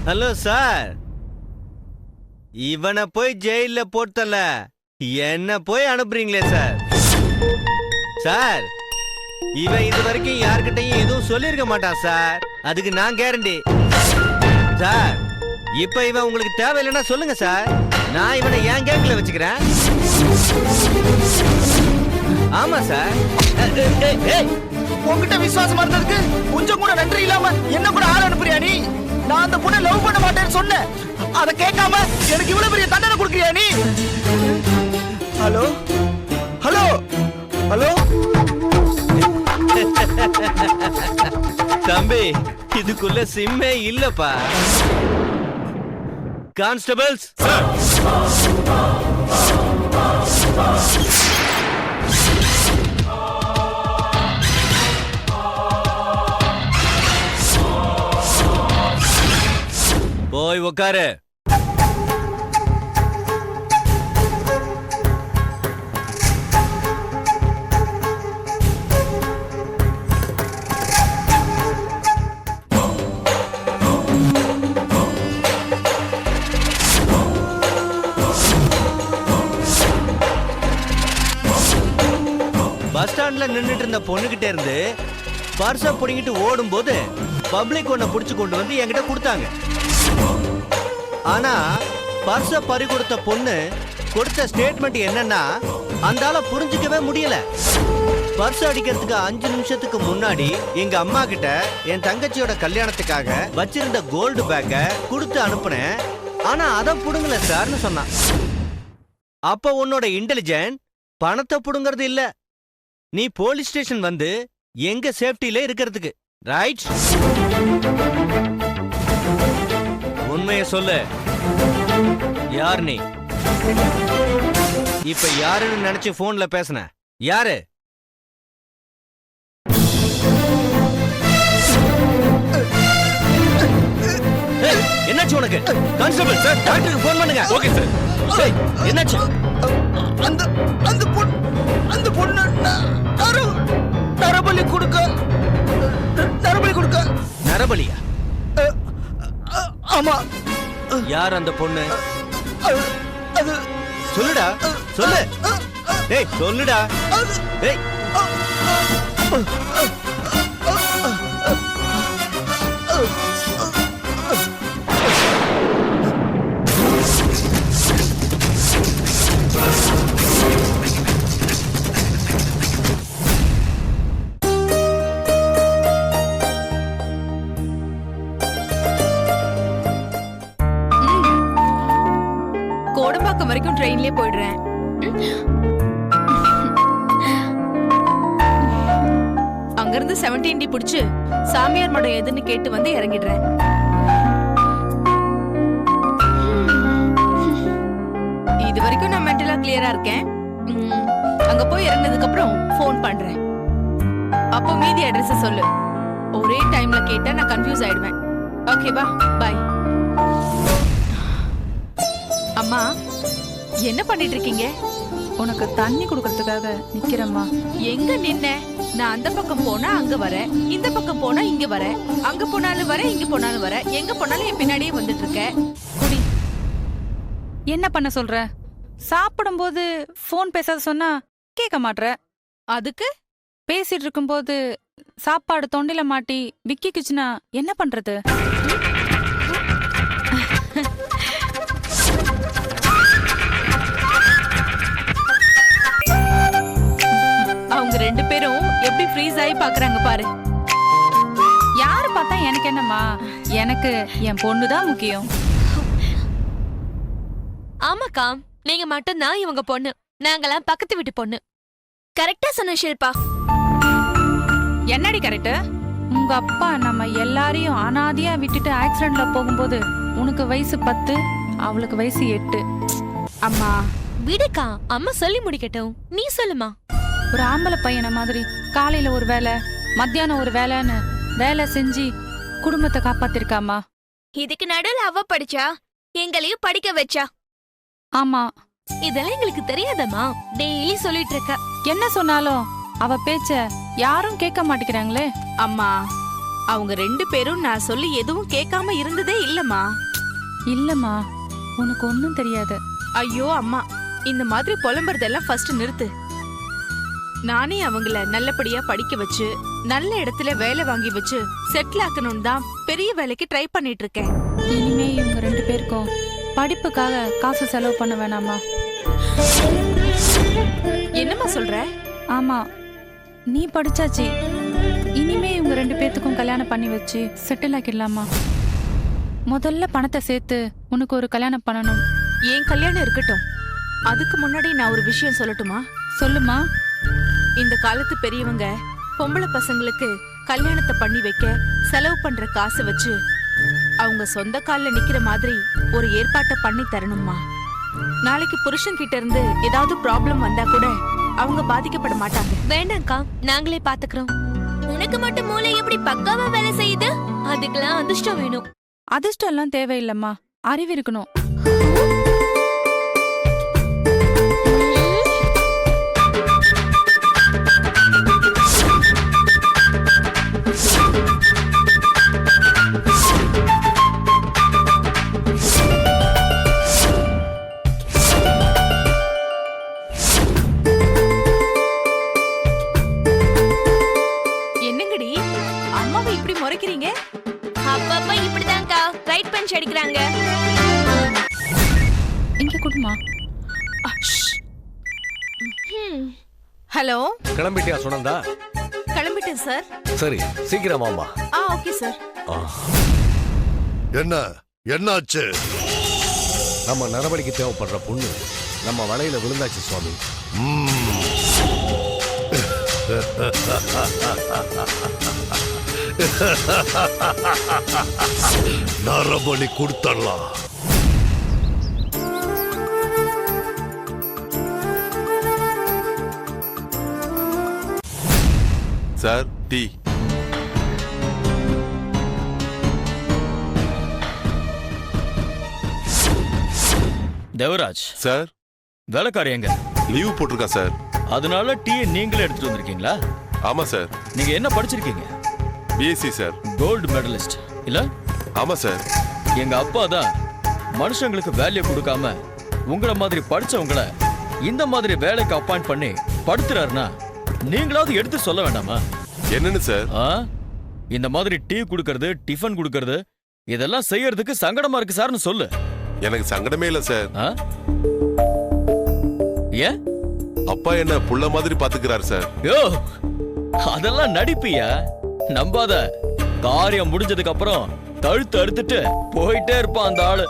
Hello sir, இவனை போய் ஜெயில போட்டல, என்ன போய் அனுப்புறீங்களே சார்? சார், இவன் இது வரைக்கும் யார்கிட்டையும் எதுவும் சொல்லிருக்க மாட்டான் சார், அதுக்கு நான் கேரண்டி. சார், இப்ப இவன் உங்களுக்கு தேவையில்லைன்னா சொல்லுங்க சார், நான் இவனை என் கேங்ல வச்சுக்கிறேன். ஆமா சார். உங்ககிட்ட விசுவாசமா இருந்ததுக்கு கொஞ்சம் கூட நன்றி இல்லாம என்ன கூட ஆள் அனுப்புறியா நீ? நான் அந்த பொண்ணை லவ் பண்ண மாட்டேன்னு சொன்னேன், அதை கேட்காம எனக்கு இவ்வளவு பெரிய தண்டனை கொடுக்குறியா நீ? ஹலோ ஹலோ ஹலோ தம்பி, இதுக்குள்ள சிம்மே இல்லப்பா. கான்ஸ்டபிள்ஸ், போய் உக்காரு. பஸ் ஸ்டாண்ட்ல நின்னுட்டு இருந்த பொண்ணுகிட்ட இருந்து பர்ஸ புடிங்கிட்டு ஓடும் போது பப்ளிக் ஒன்ன புடிச்சு கொண்டு வந்து என்கிட்ட கொடுத்தாங்க. ஆனா பர்ஸ பறி கொடுத்த பொண்ணு கொடுத்த ஸ்டேட்மெண்ட் என்னன்னா, அந்த ஆளை புரிஞ்சுக்கவே முடியல. பர்ஸ் அடிக்கிறதுக்கு 5 நிமிஷத்துக்கு முன்னாடி எங்க அம்மா கிட்ட என் தங்கச்சியோட கல்யாணத்துக்காக வச்சிருந்த கோல்டு பேக்க கொடுத்து அனுப்புனேன், ஆனா அதை புடுங்கல சார்னு சொன்னான். அப்ப உன்னோட இன்டெலிஜென்ட் பணத்தை புடுங்கிறது இல்ல, நீ போலீஸ் ஸ்டேஷன் வந்து எங்க சேஃப்டில இருக்கிறதுக்கு. ரைட்? உண்மைய சொல்லு, யார் நீ? இப்ப யாருன்னு நினைச்சு போன்ல பேசுன? யாரு? என்னாச்சு உனக்கு? கான்ஸ்டபிள் சார், டாக்டருக்கு போன் பண்ணுங்க. Okay sir. என்னாச்சு? அந்த அந்த பொண்ணு நரபலி கொடுக்க. நரபலியா? ஆமா. யார் அந்த பொண்ணு? அது சொல்லுடா, சொல்லு. டேய் சொல்லுடா. டேய் கோடம்பாக்கம் வரைக்கும் ட்ரெயின்லயே போயிடுறேன். அங்கிருந்து 17D புடிச்சு சாமியார் மடம் எதுன்னு கேட்டு வந்து இறங்கிடுறேன். இது வரைக்கும் நான் மென்டலா கிளியரா இருக்கேன். அங்க போய் இறங்கினதுக்கு அப்புறம் போன் பண்றேன். அப்போ மீதி அட்ரஸ் சொல்லு. ஒரே டைம்ல கேட்டா நான் கன்ஃபியூஸ் ஆயிடுவேன். ஓகேவா? பாய். அம்மா, என்ன பண்ணிட்டு இருக்கீங்க? உனக்கு தண்ணி குடுக்கறதுக்காக நிக்கிறேம்மா. எங்க நின்ன? நான் அந்த பக்கம் போனா அங்க வர, இந்த பக்கம் போனா இங்க வர, அங்க போனாலும் வர, இங்க போனாலும் வர, எங்க போனாலும் என் பின்னாடியே வந்துட்டு இருக்க. குடி. என்ன பண்ண சொல்ற? சாப்பிடும்போது போன் பேசாத சொன்னா கேட்க மாட்ற. அதுக்கு பேசிட்டு இருக்கும்போது சாப்பாடு தொண்டையில மாட்டி விக்கிக்குச்சுன்னா என்ன பண்றது? அவங்க 2 பேரும் எப்படி ஃப்ரீஸ் ஆகி பாக்குறாங்க பாரு. யாரு பார்த்தா எனக்கு என்னம்மா, எனக்கு என் பொண்ணுதான் முக்கியம். ஆமாக்கா, நீங்க மட்டும்தான் இவங்க பொண்ணு, நாங்கெல்லாம் பக்கத்து வீட்டு பொண்ணு. கரெக்டா சொன்ன ஷில்பா. என்னடி கரெக்ட்? உங்க அப்பா நம்ம எல்லாரையும் அனாதையா விட்டுட்டு ஆக்சிடென்ட்ல போகும்போது உனக்கு வயசு 10, அவளுக்கு வயசு 8. அம்மா விடுக்கா, அம்மா சொல்லி முடிக்கட்டும், நீ சொல்லுமா. ஒரு ஆம்பளை பையனை மாதிரி காலையில ஒரு வேலை, மத்தியானம் ஒரு வேலைன்னு வேலை செஞ்சு குடும்பத்தை காப்பாத்திருக்காமா. இதுக்கு நடுவில் அவ படிச்சா, எங்களையும் படிக்க வச்சா. ஆமா, இதெல்லாம் எங்களுக்கு தெரியாதம்மா, டெய்லி சொல்லிட்டு இருக்க. என்ன சொன்னாலும் அவ பேச்ச யாரும் கேட்க மாட்டேங்கிறாங்களே. அம்மா, அவங்க 2 பேரும் நான் சொல்லி எதுவும் கேட்காம இருந்ததே இல்லம்மா. இல்லம்மா, உனக்கு ஒன்றும் தெரியாது. ஐயோ அம்மா, இந்த மாதிரி புலம்புறதெல்லாம் ஃபர்ஸ்ட் நிறுத்து. நானே அவங்கள நல்லபடியா படிக்க வச்சு நல்ல இடத்துல வேலை வாங்கி வச்சு செட்டில் ஆக்கணும் தான் பெரிய வேலைக்கு ட்ரை பண்ணிட்டு இருக்கேன். இனிமே இவங்க 2 பேருக்கும் படிப்புக்காக காசு செலவு பண்ண வேணாமா? என்னம்மா சொல்ற? ஆமா, நீ படிச்சாச்சு. இனிமே இவங்க 2 பேத்துக்கும் கல்யாணம் பண்ணி வச்சு செட்டில் ஆக்கிடலாமா? முதல்ல பணத்தை சேர்த்து உனக்கு ஒரு கல்யாணம் பண்ணணும். என் கல்யாணம் இருக்கட்டும், அதுக்கு முன்னாடி நான் ஒரு விஷயம் சொல்லட்டுமா? சொல்லுமா. இந்த காலத்து பெரியவங்க பொம்பளை பசங்களுக்கு கல்யாணத்தை பண்ணி வைக்க செலவு பண்ற காசு வச்சு அவங்க சொந்த கால்ல நிக்கிற மாதிரி ஒரு ஏற்பாட்டை பண்ணி தரணும்மா. நாளைக்கு புருஷன் கிட்ட இருந்து ஏதாவது ப்ராப்ளம் வந்தா கூட அவங்க பாதிக்கப்பட மாட்டாங்க. வேண்டாம்க்கா, நாங்களே பாத்துக்கிறோம். உனக்கு மட்டும் மூளை எப்படி பக்காவா வேலை செய்யுது? அதுக்கெல்லாம் அதிர்ஷ்டம் வேணும். அதிர்ஷ்டம் எல்லாம் தேவையில்லம்மா, அறிவு இருக்கணும். என்னங்கடி அம்மாவை இப்படி முறைக்கிறீங்க? அப்பப்ப இப்படிதான்க்கா ரைட் பெஞ்ச் அடிக்கிறாங்க. இங்க குடுமா. ஹலோ, கிளம்பிட்டியா சுனந்தா? கிளம்பிட்டேன் சார். சரி, சீக்கிரம் வாமா. Okay sir. என்னாச்சு? நம்ம நரபலிக்கு தேவைப்படுற பொண்ணு நம்ம வலையில விழுந்தாச்சு சுவாமி. நரபலி கொடுத்தரலாம். Sir, tea. தேவராஜ் சார், வேலைக்காரி எங்க? லீவ் போட்டிருக்கா சார். அதனால டீ நீங்களே எடுத்துட்டு வந்திருக்கீங்களா? ஆமா சார். நீங்க என்ன படிச்சிருக்கீங்க? BSc sir. கோல்டு மெடலிஸ்ட் இல்ல? ஆமா சார். எங்க அப்பா தான் மனுஷங்களுக்கு வேல்யூ கொடுக்காம உங்கள மாதிரி படிச்சவங்கள இந்த மாதிரி வேலைக்கு அப்பாயிண்ட் பண்ணி படுத்துறாருன்னா நீங்களாவது எடுத்து சொல்ல வேண்டாமா? என்னன்னு சார்? இந்த மாதிரி டீ குடுக்கறது, டிஃபன் குடுக்கறது இதெல்லாம் செய்யறதுக்கு சங்கடமா இருக்கு சார்னு சொல்லு. எனக்கு சங்கடமே இல்ல சார். ஏன்? அப்பா என்ன புள்ள மாதிரி பாத்துக்கிறாரு சார். யோ, அதெல்லாம் நடிப்பியா? நம்பாத. காரியம் முடிஞ்சதுக்கு அப்புறம் கழுத்து அறுத்துட்டு போயிட்டே இருப்பான் அந்த ஆளு.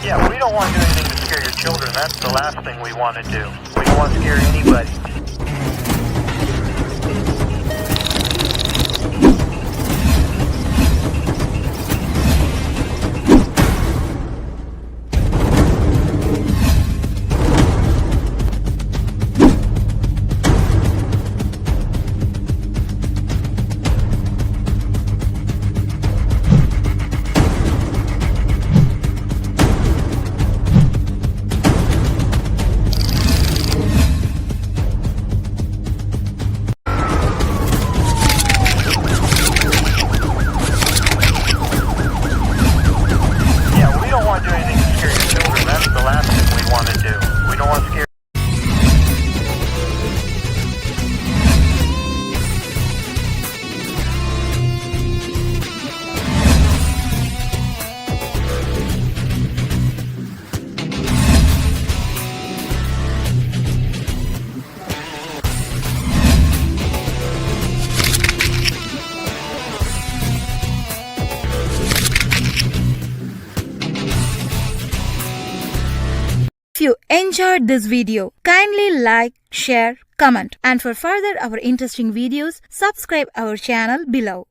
Yeah, we don't want to do anything to scare your children. That's the last thing we want to do. We don't want to scare anybody. you enjoyed this video, kindly like, share, comment, and for further our interesting videos, subscribe our channel below.